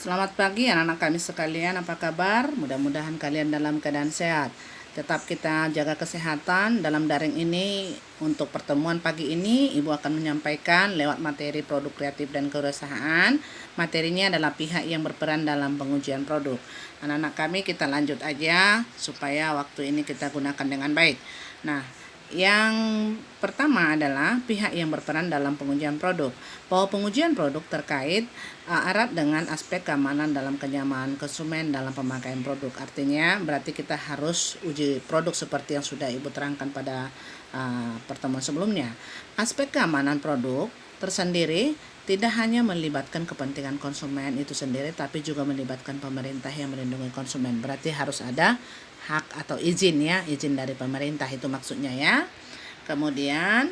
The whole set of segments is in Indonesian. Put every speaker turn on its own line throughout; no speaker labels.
Selamat pagi anak-anak kami sekalian, apa kabar? Mudah-mudahan kalian dalam keadaan sehat. Tetap kita jaga kesehatan. Dalam daring ini, untuk pertemuan pagi ini, Ibu akan menyampaikan lewat materi produk kreatif dan kewirausahaan. Materinya adalah pihak yang berperan dalam pengujian produk. Anak-anak kami, kita lanjut aja supaya waktu ini kita gunakan dengan baik. Nah, yang pertama adalah pihak yang berperan dalam pengujian produk. Bahwa pengujian produk terkait erat dengan aspek keamanan dalam kenyamanan konsumen dalam pemakaian produk. Artinya berarti kita harus uji produk seperti yang sudah Ibu terangkan pada pertemuan sebelumnya. Aspek keamanan produk tersendiri tidak hanya melibatkan kepentingan konsumen itu sendiri, tapi juga melibatkan pemerintah yang melindungi konsumen. Berarti harus ada hak atau izin izin dari pemerintah, itu maksudnya ya. Kemudian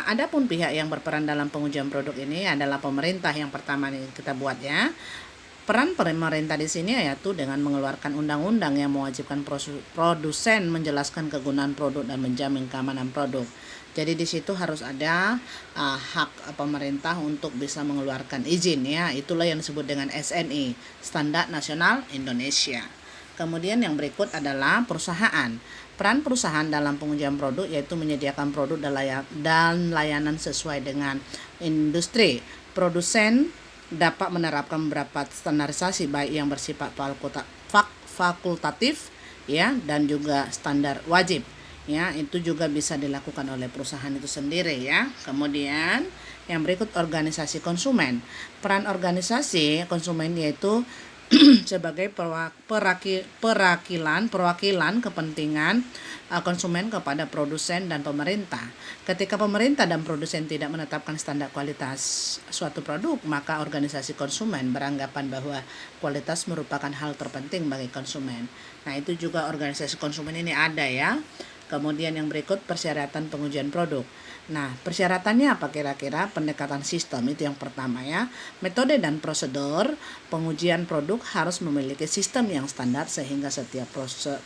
adapun pihak yang berperan dalam pengujian produk ini adalah pemerintah. Yang pertama nih kita buat ya. Peran pemerintah di sini yaitu dengan mengeluarkan undang-undang yang mewajibkan produsen menjelaskan kegunaan produk dan menjamin keamanan produk. Jadi di situ harus ada hak pemerintah untuk bisa mengeluarkan izin ya. Itulah yang disebut dengan SNI, Standar Nasional Indonesia. Kemudian yang berikut adalah perusahaan. Peran perusahaan dalam pengujian produk yaitu menyediakan produk dan layanan sesuai dengan industri. Produsen dapat menerapkan beberapa standarisasi baik yang bersifat fakultatif ya dan juga standar wajib. Ya, itu juga bisa dilakukan oleh perusahaan itu sendiri ya. Kemudian yang berikut organisasi konsumen. Peran organisasi konsumen yaitu sebagai perwakilan kepentingan konsumen kepada produsen dan pemerintah. Ketika pemerintah dan produsen tidak menetapkan standar kualitas suatu produk, maka organisasi konsumen beranggapan bahwa kualitas merupakan hal terpenting bagi konsumen. Nah, itu juga organisasi konsumen ini ada ya. Kemudian yang berikut persyaratan pengujian produk. Nah, persyaratannya apa kira-kira? Pendekatan sistem itu yang pertama ya. Metode dan prosedur pengujian produk harus memiliki sistem yang standar sehingga setiap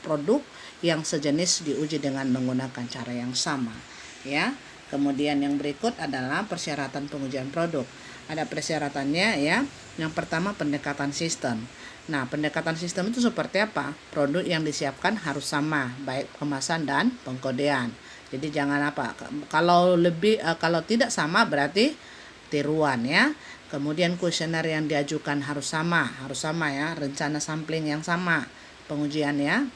produk yang sejenis diuji dengan menggunakan cara yang sama ya. Kemudian yang berikut adalah persyaratan pengujian produk. Ada persyaratannya ya. Yang pertama pendekatan sistem. Nah, pendekatan sistem itu seperti apa? Produk yang disiapkan harus sama, baik kemasan dan pengkodean. Jadi jangan kalau tidak sama berarti tiruan ya. Kemudian kuesioner yang diajukan harus sama ya. Rencana sampling yang sama, pengujian ya.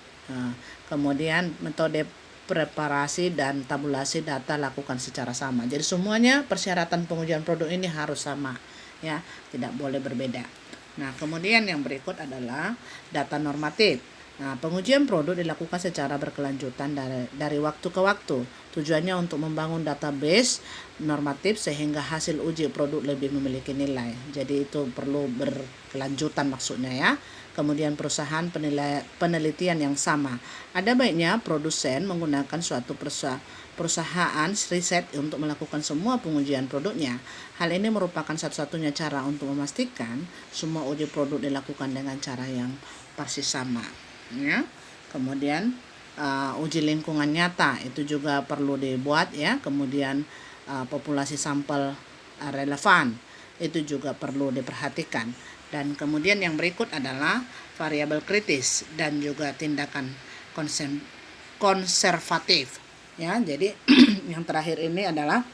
Kemudian metode preparasi dan tabulasi data lakukan secara sama. Jadi semuanya persyaratan pengujian produk ini harus sama ya, tidak boleh berbeda. Nah, kemudian yang berikut adalah data normatif. Nah, pengujian produk dilakukan secara berkelanjutan dari waktu ke waktu. Tujuannya untuk membangun database normatif sehingga hasil uji produk lebih memiliki nilai. Jadi itu perlu berkelanjutan maksudnya ya. Kemudian perusahaan penelitian yang sama. Ada baiknya produsen menggunakan suatu perusahaan riset untuk melakukan semua pengujian produknya. Hal ini merupakan satu-satunya cara untuk memastikan semua uji produk dilakukan dengan cara yang persis sama. Ya. Kemudian uji lingkungan nyata itu juga perlu dibuat ya. Kemudian populasi sampel relevan itu juga perlu diperhatikan. Dan kemudian yang berikut adalah variabel kritis dan juga tindakan konservatif ya. Jadi yang terakhir ini adalah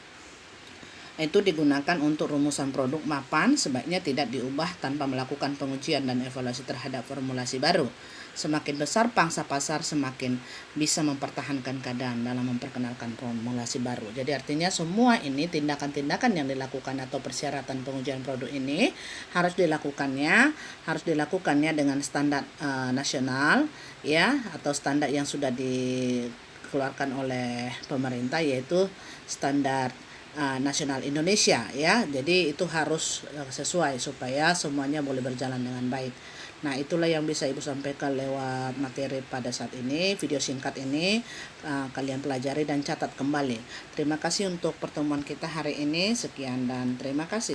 itu digunakan untuk rumusan produk mapan sebaiknya tidak diubah tanpa melakukan pengujian dan evaluasi terhadap formulasi baru. Semakin besar pangsa pasar, semakin bisa mempertahankan keadaan dalam memperkenalkan formulasi baru. Jadi artinya semua ini tindakan-tindakan yang dilakukan atau persyaratan pengujian produk ini harus dilakukannya dengan standar nasional ya, atau standar yang sudah dikeluarkan oleh pemerintah yaitu standar nasional Indonesia ya. Jadi itu harus sesuai supaya semuanya boleh berjalan dengan baik. Nah, itulah yang bisa Ibu sampaikan lewat materi pada saat ini. Video singkat ini kalian pelajari dan catat kembali. Terima kasih untuk pertemuan kita hari ini. Sekian dan terima kasih.